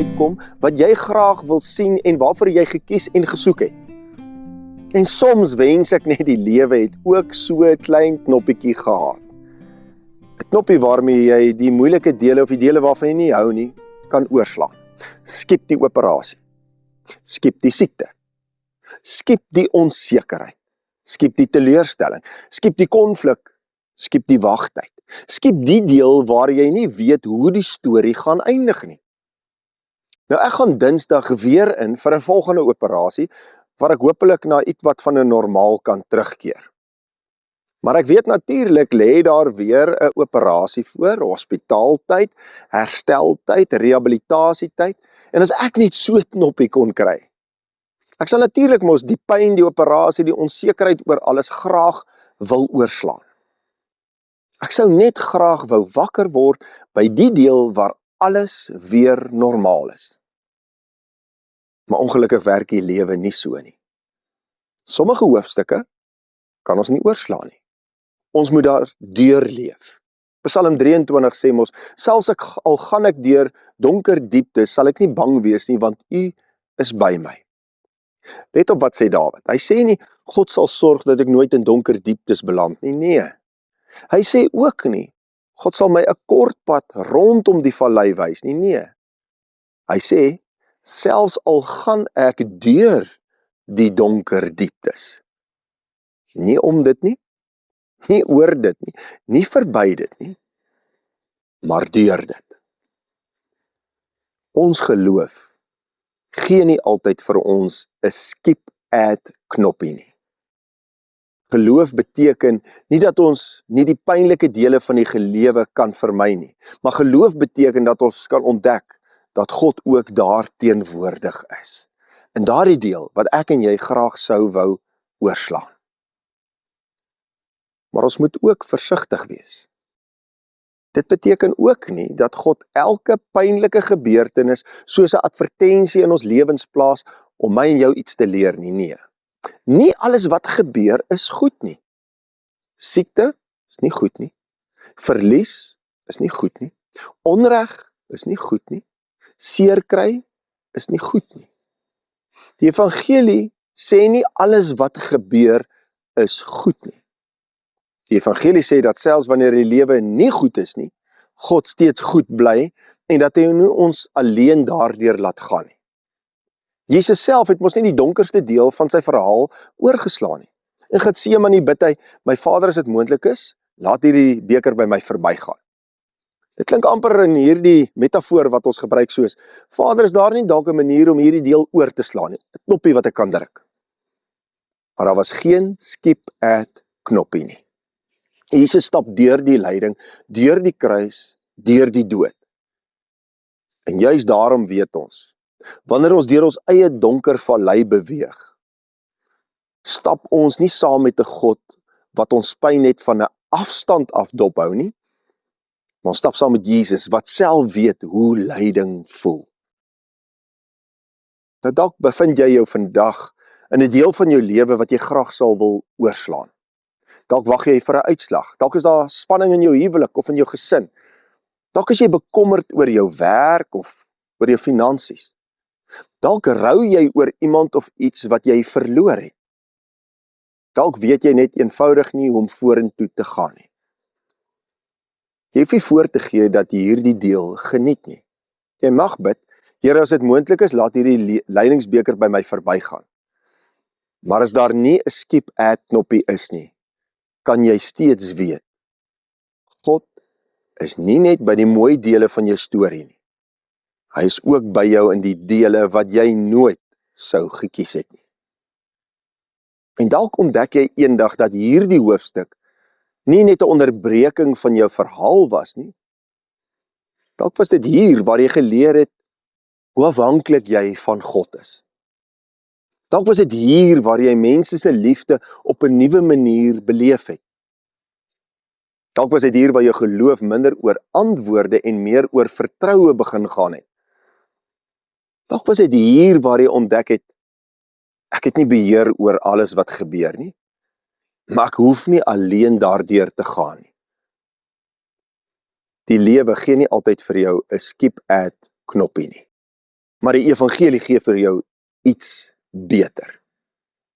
uitkom wat jy graag wil sien en waarvoor jy gekies en gesoek het. En soms wens ek net die lewe het ook so 'n klein knoppietjie gehad. 'n Knoppie waarmee jy die moeilike dele of die dele waarvan jy nie hou nie, kan oorslaan. Skiep die operasie. Skiep die siekte. Skiep die onsekerheid. Skiep die teleurstelling. Skiep die konflik. Skiep die wagtyd. Skiep die deel waar jy nie weet hoe die storie gaan eindig nie. Nou ek gaan Dinsdag weer in vir 'n volgende operasie, waar ek hopelik na iets wat van 'n normaal kan terugkeer. Maar ek weet natuurlik lê daar weer 'n operasie voor, hospitaaltyd, hersteltyd, rehabilitasietyd, en as ek net so 'n knoppie kon kry. Ek sal natuurlik mos die pyn, die operasie, die onsekerheid oor alles graag wil oorslaan. Ek sou net graag wou wakker word by die deel waar alles weer normaal is. Maar ongelukkig werk die lewe nie so nie. Sommige hoofstukke kan ons nie oorslaan nie. Ons moet daar deurleef. Psalm 23 sê mos, selfs al gaan ek deur donker dieptes, sal ek nie bang wees nie, want U is by my. Let op wat sê Dawid. Hy sê nie, God sal sorg dat ek nooit in donker dieptes beland nie. Nee. Hy sê ook nie, God sal my 'n kort pad rondom die vallei wys nie. Nee. Hy sê, selfs al gaan ek deur die donker dieptes. Nie om dit nie, nie oor dit nie, nie verby dit nie, maar deur dit. Ons geloof gee nie altyd vir ons 'n skip-add knoppie nie. Geloof beteken nie dat ons nie die pynlike dele van die lewe kan vermy nie, maar geloof beteken dat ons kan ontdek dat God ook daar teenwoordig is. In daardie deel wat ek en jy graag sou wou oorslaan. Maar ons moet ook versigtig wees. Dit beteken ook nie dat God elke pynlike gebeurtenis soos 'n advertensie in ons lewens plaas om my en jou iets te leer nie. Nee. Nie alles wat gebeur is goed nie. Siekte is nie goed nie. Verlies is nie goed nie. Onreg is nie goed nie. Seer kry is nie goed nie. Die evangelie sê nie alles wat gebeur is goed nie. Die evangelie sê dat selfs wanneer die lewe nie goed is nie, God steeds goed bly en dat hy nie ons alleen daardeur laat gaan nie. Jesus self het mos nie die donkerste deel van sy verhaal oorgeslaan nie. In Getsemane bid hy, my Vader, as dit moontlik is, laat hierdie beker by my verbygaan. Dit klink amper in hierdie metafoor wat ons gebruik soos, Vader, is daar nie dalk 'n manier om hierdie deel oor te slaan nie, 'n knoppie wat ek kan druk. Maar daar was geen skip-add knoppie nie. Jesus stap deur die lyding, deur die kruis, deur die dood. En juis daarom weet ons, wanneer ons deur ons eie donker vallei beweeg, stap ons nie saam met 'n God wat ons pyn net van 'n afstand af dophou nie, maar ons stap saam met Jesus wat self weet hoe lyding voel. Nou dalk bevind jy jou vandag in 'n deel van jou lewe wat jy graag sal wil oorslaan. Dalk wag jy vir 'n uitslag. Dalk is daar spanning in jou huwelik of in jou gesin. Dalk is jy bekommerd oor jou werk of oor jou finansies. Dalk rou jy oor iemand of iets wat jy verloor het. Dalk weet jy net eenvoudig nie hoe om vorentoe te gaan nie. Jy hoef nie voor te gee dat jy hierdie deel geniet nie. Jy mag bid, Here, as dit moontlik is, laat hierdie lydingsbeker by my verbygaan. Maar as daar nie 'n skip-add knoppie is nie, kan jy steeds weet, God is nie net by die mooi dele van jou storie nie. Hy is ook by jou in die dele wat jy nooit sou gekies het nie. En dalk ontdek jy eendag dat hierdie hoofstuk nie net 'n onderbreking van jou verhaal was nie. Dalk was dit hier waar jy geleer het hoe afhanklik jy van God is. Dalk was dit hier waar jy mense se liefde op 'n nuwe manier beleef het. Dalk was dit hier waar jou geloof minder oor antwoorde en meer oor vertroue begin gaan het. Dalk was dit hier waar jy ontdek het, ek het nie beheer oor alles wat gebeur nie, maar ek hoef nie alleen daardeur te gaan nie. Die lewe gee nie altyd vir jou 'n skip-add knoppie nie. Maar die evangelie gee vir jou iets beter.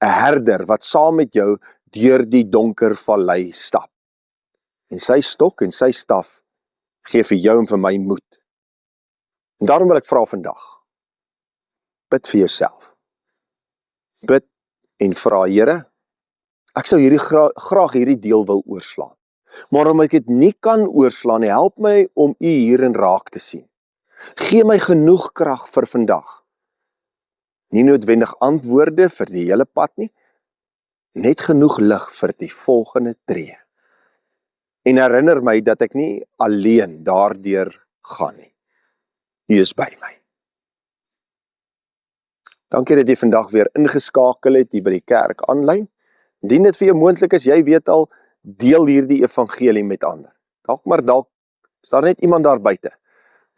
'n Herder wat saam met jou deur die donker vallei stap. En sy stok en sy staf gee vir jou en vir my moed. En daarom wil ek vra vandag, bid vir jouself. Bid en vra, Here, ek sou graag hierdie deel wil oorslaan. Maar omdat ek dit nie kan oorslaan nie, help my om U hierin raak te sien. Gee my genoeg krag vir vandag. Nie noodwendig antwoorde vir die hele pad nie, net genoeg lig vir die volgende tree. En herinner my dat ek nie alleen daardeur gaan nie. U is by my. Dankie dat jy vandag weer ingeskakel het hier by die kerk aanlyn. Indien dit vir jou moontlik is, jy weet al, deel hierdie evangelie met ander. Dalk is daar net iemand daar buite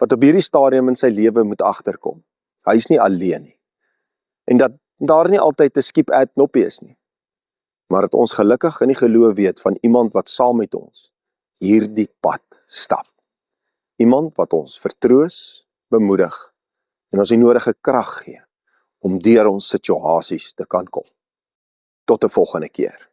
wat op hierdie stadium in sy lewe moet agterkom. Hy is nie alleen nie. En dat daar nie altyd 'n skip ad knoppie is nie. Maar dat ons gelukkig in die geloof weet van iemand wat saam met ons hierdie pad stap. Iemand wat ons vertroos, bemoedig en ons die nodige krag gee om deur ons situasies te kan kom. Tot 'n volgende keer.